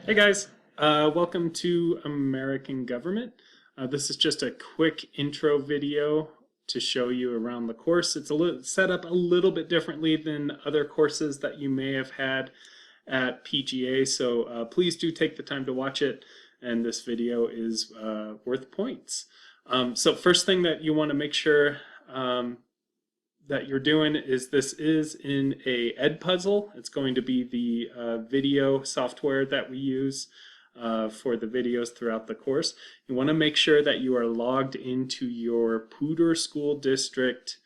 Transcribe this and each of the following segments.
Hey guys, welcome to American Government. This is just a quick intro video to show you around the course. It's set up a little bit differently than other courses that you may have had at PGA, so please do take the time to watch it, and this video is worth points. So first thing that you want to make sure that you're doing is this is in a Edpuzzle. It's going to be the video software that we use for the videos throughout the course. You want to make sure that you are logged into your Poudre School District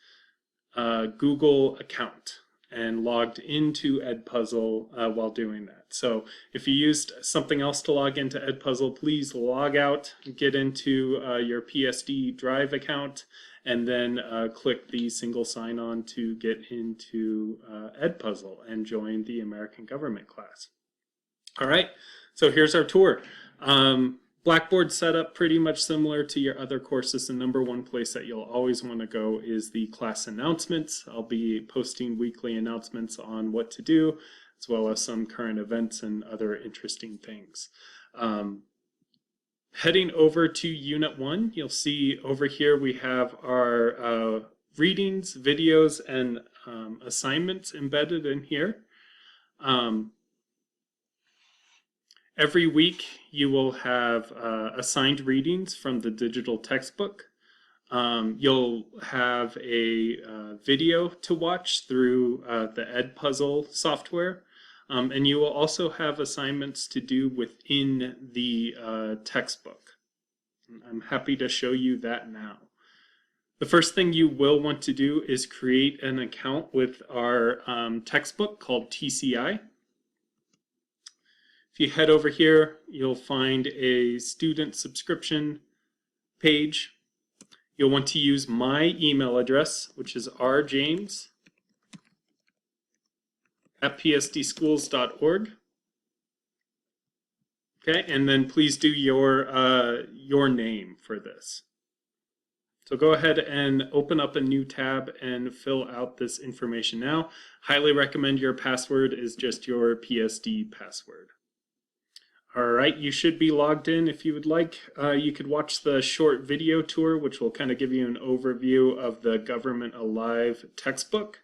Google account and logged into Edpuzzle while doing that. So if you used something else to log into Edpuzzle, please log out, get into your PSD Drive account, and then click the single sign-on to get into Edpuzzle and join the American Government class. All right, so here's our tour. Blackboard setup pretty much similar to your other courses. The number one place that you'll always want to go is the class announcements. I'll be posting weekly announcements on what to do, as well as some current events and other interesting things. Heading over to Unit 1, you'll see over here we have our readings, videos, and assignments embedded in here. Every week you will have assigned readings from the digital textbook. You'll have a video to watch through the Edpuzzle software. And you will also have assignments to do within the textbook. I'm happy to show you that now. The first thing you will want to do is create an account with our textbook called TCI. If you head over here, you'll find a student subscription page. You'll want to use my email address, which is rjames@psdschools.org. Okay, and then please do your name for this. So go ahead and open up a new tab and fill out this information now. Highly recommend your password is just your PSD password. All right, you should be logged in. If you would like, you could watch the short video tour, which will kind of give you an overview of the Government Alive textbook.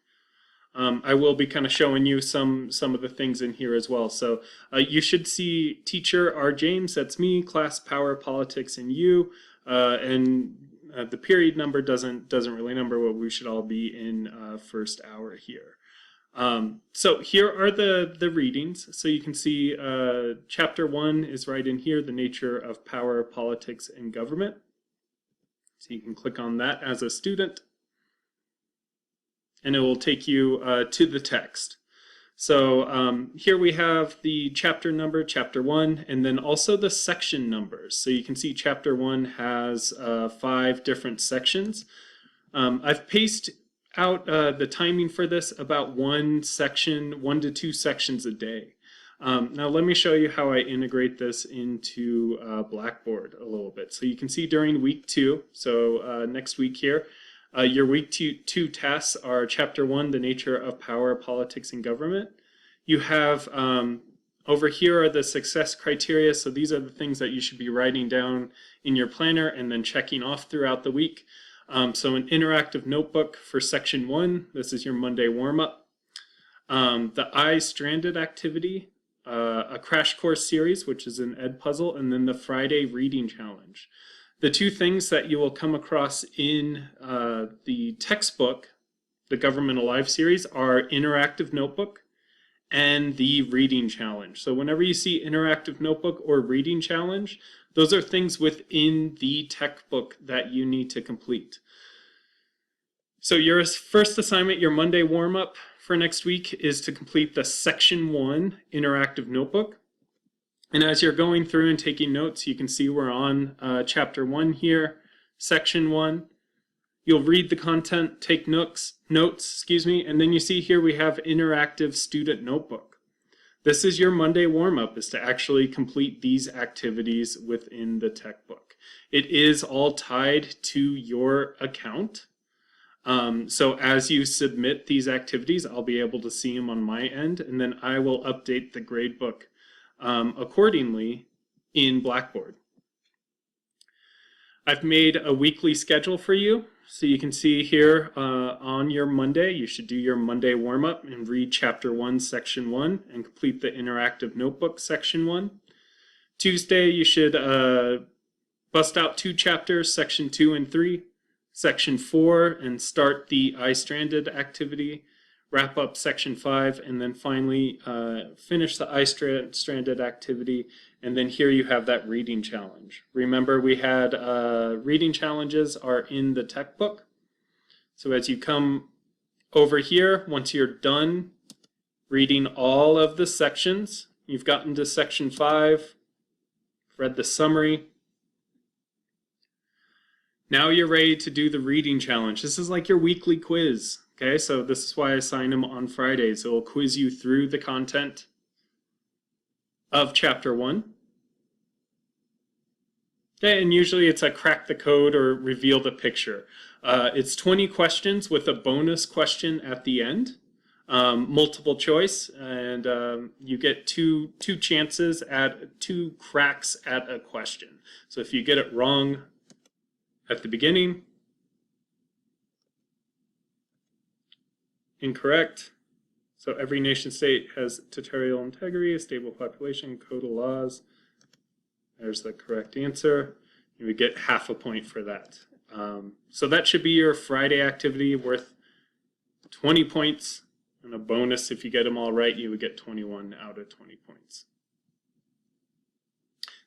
I will be kind of showing you some of the things in here as well. So you should see Teacher R. James, that's me, Class Power, Politics, and You, and the period number doesn't really number what we should all be in first hour here. So here are the readings. So you can see Chapter 1 is right in here, The Nature of Power, Politics, and Government. So you can click on that as a student, and it will take you to the text. So here we have the chapter number, Chapter 1, and then also the section numbers. So you can see Chapter 1 has 5 different sections. I've paced out the timing for this about 1 to 2 sections a day. Now let me show you how I integrate this into Blackboard a little bit. So you can see during week 2, so next week here, your week 2 tasks are Chapter 1, The Nature of Power, Politics, and Government. You have, over here are the success criteria. So these are the things that you should be writing down in your planner and then checking off throughout the week. So an interactive notebook for Section 1. This is your Monday warm-up. The I Stranded activity, a crash course series, which is an Edpuzzle, and then the Friday reading challenge. The 2 things that you will come across in the textbook, the Government Alive series, are interactive notebook and the reading challenge. So whenever you see interactive notebook or reading challenge, those are things within the textbook that you need to complete. So your first assignment, your Monday warm-up for next week, is to complete the Section 1 interactive notebook. And as you're going through and taking notes, you can see we're on Chapter 1 here, Section 1. You'll read the content, take notes, and then you see here we have interactive student notebook. This is your Monday warm-up, is to actually complete these activities within the textbook. It is all tied to your account. So as you submit these activities, I'll be able to see them on my end, and then I will update the gradebook accordingly in Blackboard. I've made a weekly schedule for you. So you can see here on your Monday, you should do your Monday warm-up and read Chapter 1, Section 1, and complete the interactive notebook, Section 1. Tuesday, you should bust out 2 chapters, Section 2 and 3. Section 4, and start the iStranded activity. Wrap up Section 5, and then finally finish the iStranded activity. And then here you have that reading challenge. Remember, we had reading challenges are in the tech book. So as you come over here, once you're done reading all of the sections, you've gotten to Section 5, read the summary. Now you're ready to do the reading challenge. This is like your weekly quiz. Okay, so this is why I assign them on Fridays. It will quiz you through the content of Chapter 1. Okay, and usually it's a crack the code or reveal the picture. It's 20 questions with a bonus question at the end, multiple choice, and you get two chances at 2 cracks at a question. So if you get it wrong at the beginning, incorrect. So every nation state has territorial integrity, a stable population, code of laws. There's the correct answer. You would get half a point for that. So that should be your Friday activity, worth 20 points, and a bonus if you get them all right, you would get 21 out of 20 points.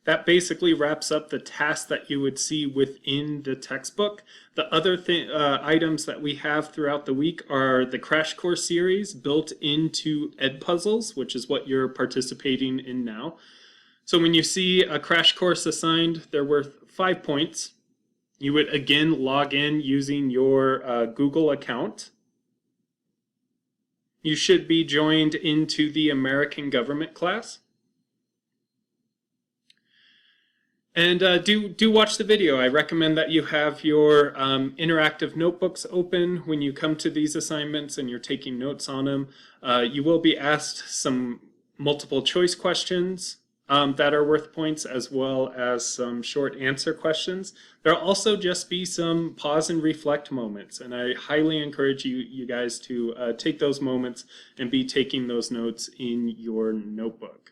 That basically wraps up the tasks that you would see within the textbook. The other items that we have throughout the week are the Crash Course series built into Edpuzzles, which is what you're participating in now. So when you see a Crash Course assigned, they're worth 5 points. You would again log in using your Google account. You should be joined into the American Government class. And do watch the video. I recommend that you have your interactive notebooks open when you come to these assignments and you're taking notes on them. You will be asked some multiple choice questions that are worth points, as well as some short answer questions. There'll also just be some pause and reflect moments, and I highly encourage you guys to take those moments and be taking those notes in your notebook.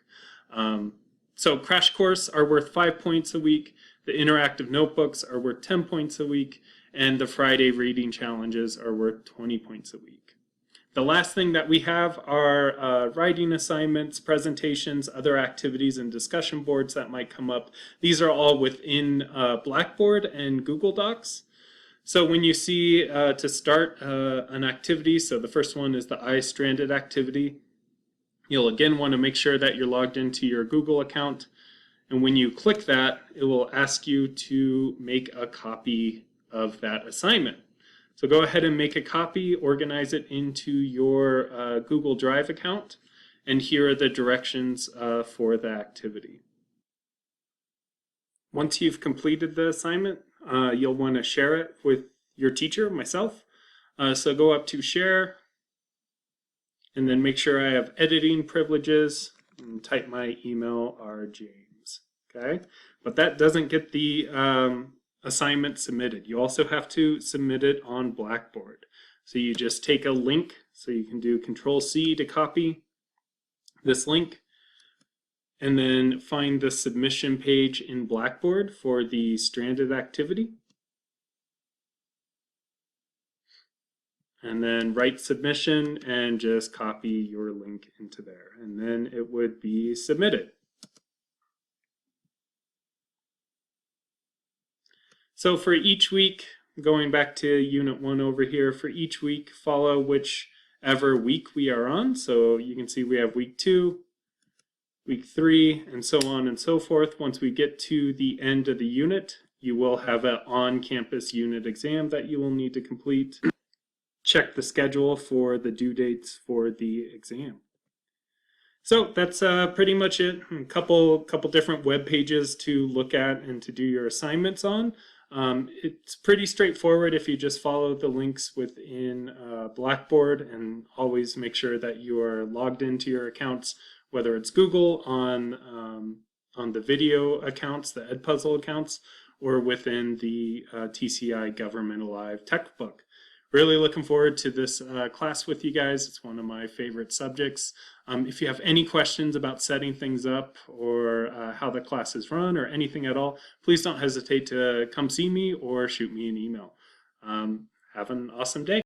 So Crash Course are worth 5 points a week, the interactive notebooks are worth 10 points a week, and the Friday reading challenges are worth 20 points a week. The last thing that we have are writing assignments, presentations, other activities, and discussion boards that might come up. These are all within Blackboard and Google Docs. So when you see to start an activity, so the first one is the iStranded activity. You'll again want to make sure that you're logged into your Google account. And when you click that, it will ask you to make a copy of that assignment. So go ahead and make a copy, organize it into your Google Drive account, and here are the directions for the activity. Once you've completed the assignment, you'll want to share it with your teacher, myself. So go up to Share, and then make sure I have editing privileges, and type my email, rjames, okay? But that doesn't get the assignment submitted. You also have to submit it on Blackboard. So you just take a link, so you can do Control-C to copy this link, and then find the submission page in Blackboard for the stranded activity. And then write submission and just copy your link into there. And then it would be submitted. So for each week, going back to Unit 1 over here, for each week, follow whichever week we are on. So you can see we have week 2, week 3, and so on and so forth. Once we get to the end of the unit, you will have an on-campus unit exam that you will need to complete. Check the schedule for the due dates for the exam. So that's pretty much it. A couple different web pages to look at and to do your assignments on. It's pretty straightforward if you just follow the links within Blackboard, and always make sure that you are logged into your accounts whether it's Google on the video accounts, the Edpuzzle accounts, or within the TCI Government Alive textbook. Really looking forward to this class with you guys. It's one of my favorite subjects. If you have any questions about setting things up or how the class is run or anything at all, please don't hesitate to come see me or shoot me an email. Have an awesome day.